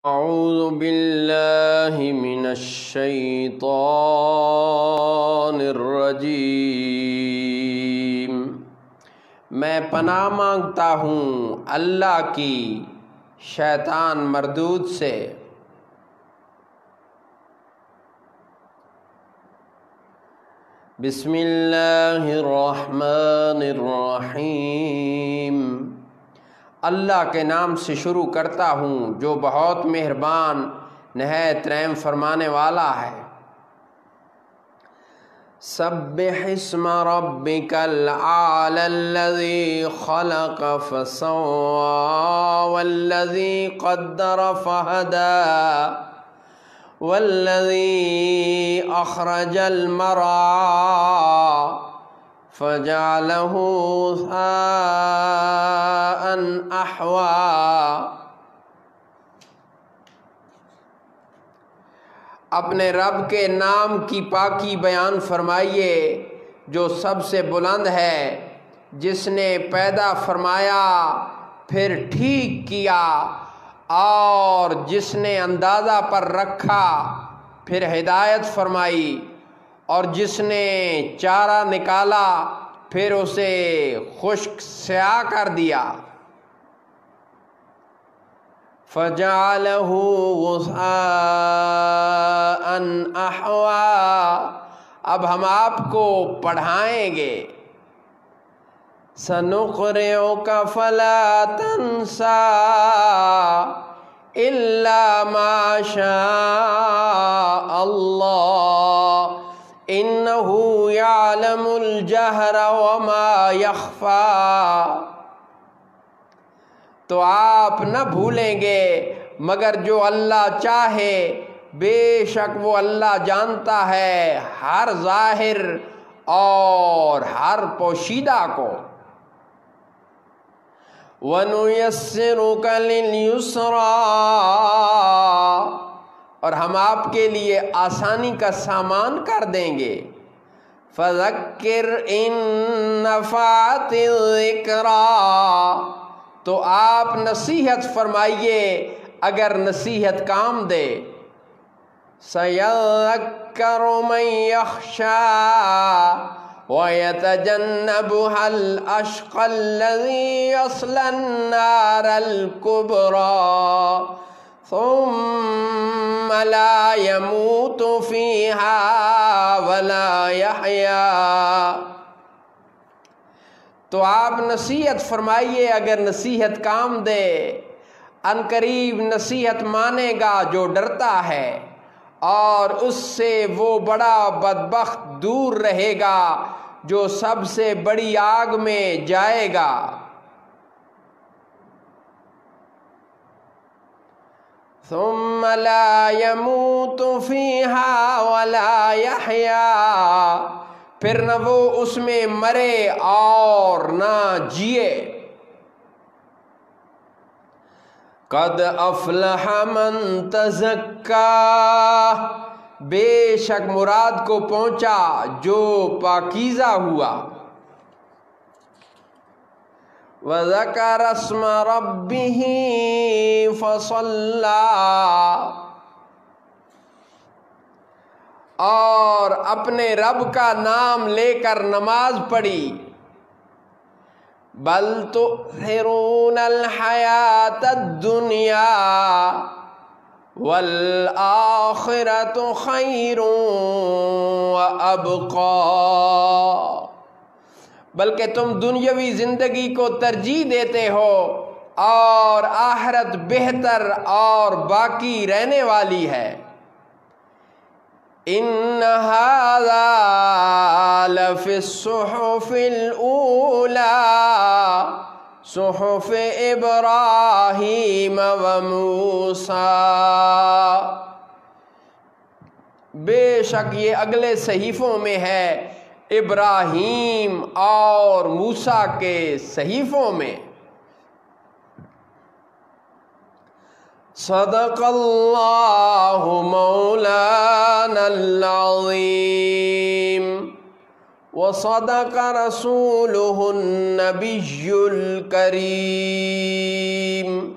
اعوذ باللہ من الشیطان الرجیم۔ میں پناہ مانگتا ہوں اللہ کی شیطان مردود سے۔ بسم اللہ الرحمن الرحیم۔ اللہ کے نام سے شروع کرتا ہوں جو بہت مہربان نہایت رحم فرمانے والا ہے۔ سبح اسم ربک الاعلی الذی خلق فسوى والذی قدر فہدى والذی اخرج المرعى فجعله غثاء احوى۔ اپنے رب کے نام کی پاکی بیان فرمائیے جو سب سے بلند ہے، جس نے پیدا فرمایا پھر ٹھیک کیا، اور جس نے اندازہ پر رکھا پھر ہدایت فرمائی، اور جس نے چارہ نکالا پھر اسے خشک سیاہ کر دیا۔ فَجَعَلَهُ غُثَاءً أَحْوَىٰ۔ اب ہم آپ کو پڑھائیں گے۔ سَنُقْرِئُكَ فَلَا تَنسَىٰ إِلَّا مَا شَاءَ اللَّهُ إِنَّهُ يَعْلَمُ الْجَهْرَ وَمَا يَخْفَىٰ۔ تو آپ نہ بھولیں گے مگر جو اللہ چاہے، بے شک وہ اللہ جانتا ہے ہر ظاہر اور ہر پوشیدہ کو۔ وَنُيَسِّرُكَ لِلْيُسْرَىٰ۔ اور ہم آپ کے لیے آسانی کا سامان کر دیں گے۔ فَذَكِّرْ إِن نَّفَعَتِ الذِّكْرَىٰ۔ تو آپ نصیحت فرمائیے اگر نصیحت کام دے۔ سَيَذَّكَّرُ مَن يَخْشَىٰ وَيَتَجَنَّبُهَا الْأَشْقَى الَّذِي يَصْلَى النَّارَ الْكُبْرَىٰ ثُمَّ لَا يَمُوتُ فِيهَا وَلَا يَحْيَىٰ۔ تو آپ نصیحت فرمائیے اگر نصیحت کام دے۔ ان قریب نصیحت مانے گا جو ڈرتا ہے، اور اس سے وہ بڑا بدبخت دور رہے گا جو سب سے بڑی آگ میں جائے گا۔ ثم لا يموت فيها ولا يحيا۔ پھر نہ وہ اس میں مرے اور نہ جیے۔ قد افلح من تزکا۔ بے شک مراد کو پہنچا جو پاکیزہ ہوا۔ وذکر اسم ربہ فصلی۔ اور اپنے رب کا نام لے کر نماز پڑھی۔ بل تؤثرون الحیاۃ الدنیا والآخرۃ خیر وابقیٰ۔ بلکہ تم دنیاوی زندگی کو ترجیح دیتے ہو، اور آخرت بہتر اور باقی رہنے والی ہے۔ ان هذا لفی الصحف الاولی صحف ابراہیم وموسیٰ۔ بے شک یہ اگلے صحیفوں میں ہے، ابراہیم اور موسیٰ کے صحیفوں میں۔ صدق اللہ مولانا العظیم وصدق رسوله النبی الکریم۔